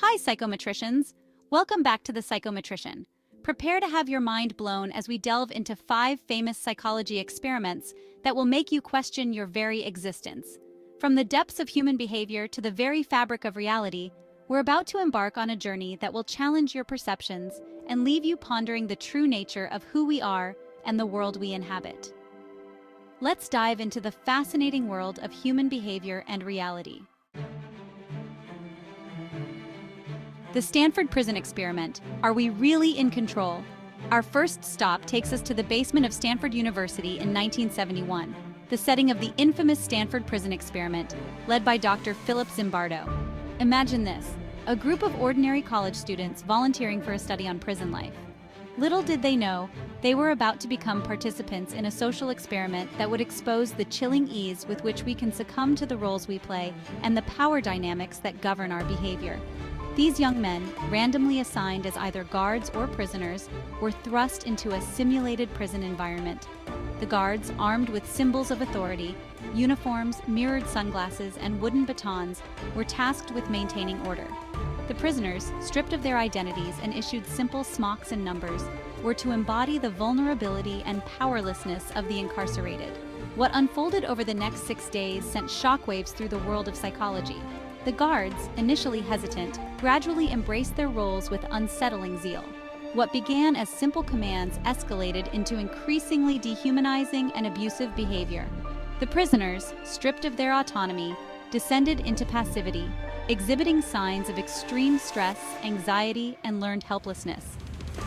Hi, Psychometricians! Welcome back to the Psychometrician. Prepare to have your mind blown as we delve into 5 famous psychology experiments that will make you question your very existence. From the depths of human behavior to the very fabric of reality, we're about to embark on a journey that will challenge your perceptions and leave you pondering the true nature of who we are and the world we inhabit. Let's dive into the fascinating world of human behavior and reality. The Stanford Prison Experiment. Are we really in control? Our first stop takes us to the basement of Stanford University in 1971, the setting of the infamous Stanford Prison Experiment, led by Dr. Philip Zimbardo. Imagine this, a group of ordinary college students volunteering for a study on prison life. Little did they know, they were about to become participants in a social experiment that would expose the chilling ease with which we can succumb to the roles we play and the power dynamics that govern our behavior. These young men, randomly assigned as either guards or prisoners, were thrust into a simulated prison environment. The guards, armed with symbols of authority, uniforms, mirrored sunglasses, and wooden batons, were tasked with maintaining order. The prisoners, stripped of their identities and issued simple smocks and numbers, were to embody the vulnerability and powerlessness of the incarcerated. What unfolded over the next 6 days sent shockwaves through the world of psychology. The guards, initially hesitant, gradually embraced their roles with unsettling zeal. What began as simple commands escalated into increasingly dehumanizing and abusive behavior. The prisoners, stripped of their autonomy, descended into passivity, exhibiting signs of extreme stress, anxiety, and learned helplessness.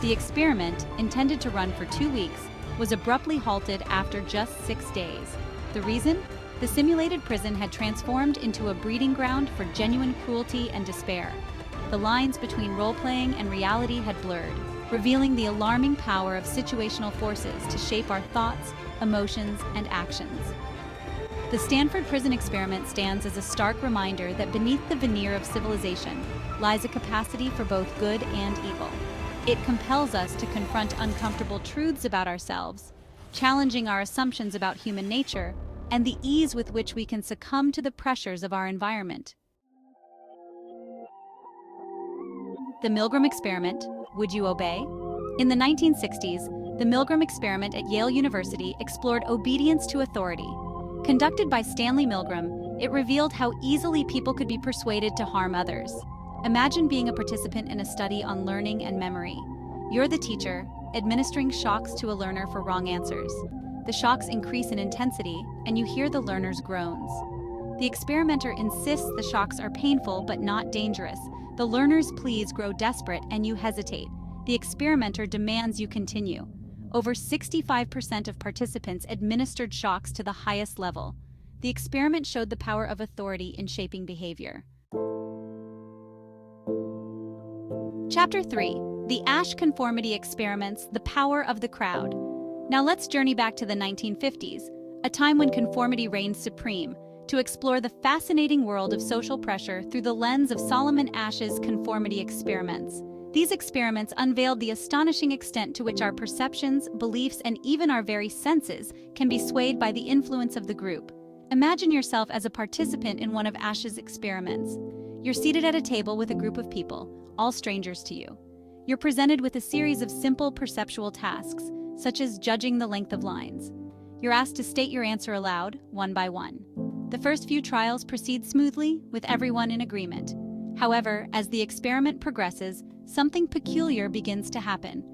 The experiment, intended to run for 2 weeks, was abruptly halted after just 6 days. The reason? The simulated prison had transformed into a breeding ground for genuine cruelty and despair. The lines between role-playing and reality had blurred, revealing the alarming power of situational forces to shape our thoughts, emotions, and actions. The Stanford Prison Experiment stands as a stark reminder that beneath the veneer of civilization lies a capacity for both good and evil. It compels us to confront uncomfortable truths about ourselves, challenging our assumptions about human nature, and the ease with which we can succumb to the pressures of our environment. The Milgram Experiment. Would you obey? In the 1960s, the Milgram Experiment at Yale University explored obedience to authority. Conducted by Stanley Milgram, it revealed how easily people could be persuaded to harm others. Imagine being a participant in a study on learning and memory. You're the teacher, administering shocks to a learner for wrong answers. The shocks increase in intensity, and you hear the learner's groans. The experimenter insists the shocks are painful but not dangerous. The learner's pleas grow desperate, and you hesitate. The experimenter demands you continue. Over 65% of participants administered shocks to the highest level. The experiment showed the power of authority in shaping behavior. Chapter 3. The Asch Conformity Experiments, the Power of the Crowd. Now let's journey back to the 1950s, a time when conformity reigned supreme, to explore the fascinating world of social pressure through the lens of Solomon Asch's conformity experiments. These experiments unveiled the astonishing extent to which our perceptions, beliefs, and even our very senses can be swayed by the influence of the group. Imagine yourself as a participant in one of Asch's experiments. You're seated at a table with a group of people, all strangers to you. You're presented with a series of simple perceptual tasks, such as judging the length of lines. You're asked to state your answer aloud, one by one. The first few trials proceed smoothly, with everyone in agreement. However, as the experiment progresses, something peculiar begins to happen.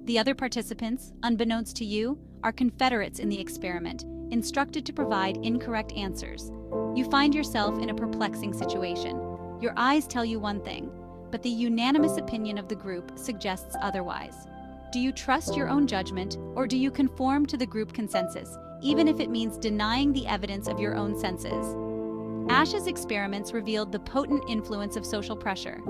The other participants, unbeknownst to you, are confederates in the experiment, instructed to provide incorrect answers. You find yourself in a perplexing situation. Your eyes tell you one thing, but the unanimous opinion of the group suggests otherwise. Do you trust your own judgment, or do you conform to the group consensus, even if it means denying the evidence of your own senses? Asch's experiments revealed the potent influence of social pressure.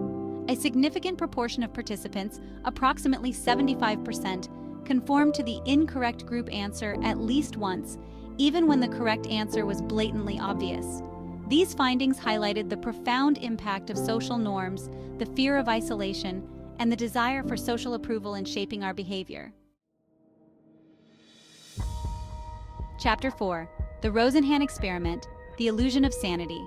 A significant proportion of participants, approximately 75%, conformed to the incorrect group answer at least once, even when the correct answer was blatantly obvious. These findings highlighted the profound impact of social norms, the fear of isolation, and the desire for social approval in shaping our behavior. Chapter 4. The Rosenhan Experiment, the Illusion of Sanity.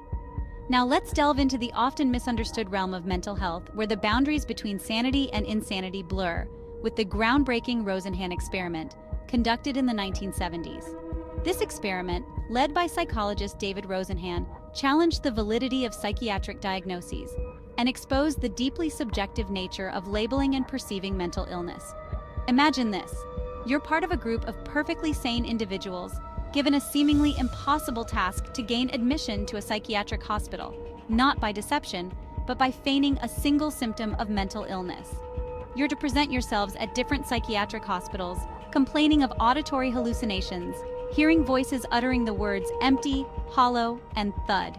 Now let's delve into the often misunderstood realm of mental health, where the boundaries between sanity and insanity blur, with the groundbreaking Rosenhan Experiment, conducted in the 1970s. This experiment, led by psychologist David Rosenhan, challenged the validity of psychiatric diagnoses and exposed the deeply subjective nature of labeling and perceiving mental illness. Imagine this: you're part of a group of perfectly sane individuals given a seemingly impossible task to gain admission to a psychiatric hospital, not by deception, but by feigning a single symptom of mental illness. You're to present yourselves at different psychiatric hospitals, complaining of auditory hallucinations, hearing voices uttering the words empty, hollow, and thud.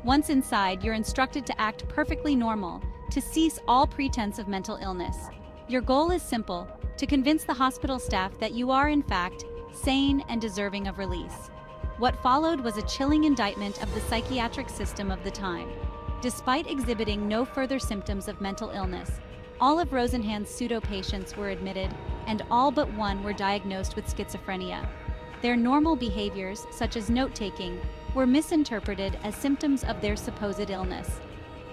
Once inside, you're instructed to act perfectly normal, to cease all pretense of mental illness. Your goal is simple: to convince the hospital staff that you are, in fact, sane and deserving of release. What followed was a chilling indictment of the psychiatric system of the time. Despite exhibiting no further symptoms of mental illness, all of Rosenhan's pseudo-patients were admitted, and all but one were diagnosed with schizophrenia. Their normal behaviors, such as note-taking, were misinterpreted as symptoms of their supposed illness.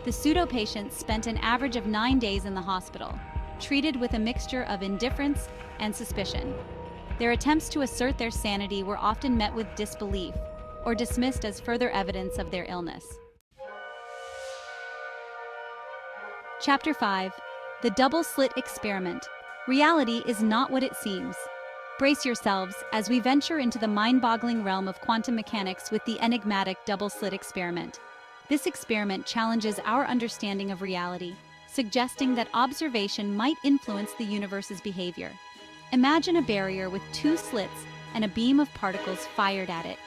The pseudo-patients spent an average of 9 days in the hospital, treated with a mixture of indifference and suspicion. Their attempts to assert their sanity were often met with disbelief or dismissed as further evidence of their illness. Chapter 5: The Double-Slit Experiment. Reality is not what it seems. Brace yourselves as we venture into the mind-boggling realm of quantum mechanics with the enigmatic Double-Slit Experiment. This experiment challenges our understanding of reality, suggesting that observation might influence the universe's behavior. Imagine a barrier with 2 slits and a beam of particles fired at it.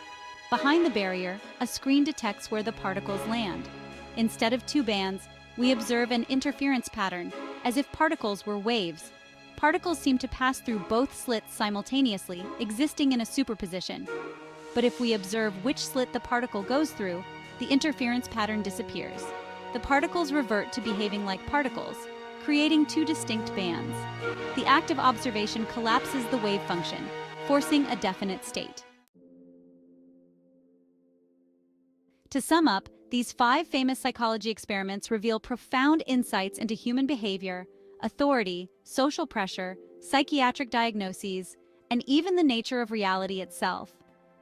Behind the barrier, a screen detects where the particles land. Instead of 2 bands, we observe an interference pattern, as if particles were waves. Particles seem to pass through both slits simultaneously, existing in a superposition. But if we observe which slit the particle goes through, the interference pattern disappears. The particles revert to behaving like particles, creating 2 distinct bands. The act of observation collapses the wave function, forcing a definite state. To sum up, these 5 famous psychology experiments reveal profound insights into human behavior, authority, social pressure, psychiatric diagnoses, and even the nature of reality itself.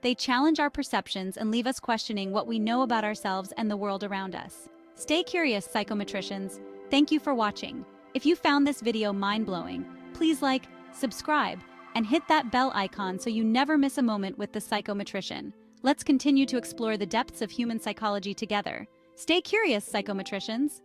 They challenge our perceptions and leave us questioning what we know about ourselves and the world around us. Stay curious, psychometricians. Thank you for watching. If you found this video mind-blowing, please like, subscribe, and hit that bell icon so you never miss a moment with the Psychometrician. Let's continue to explore the depths of human psychology together. Stay curious, psychometricians.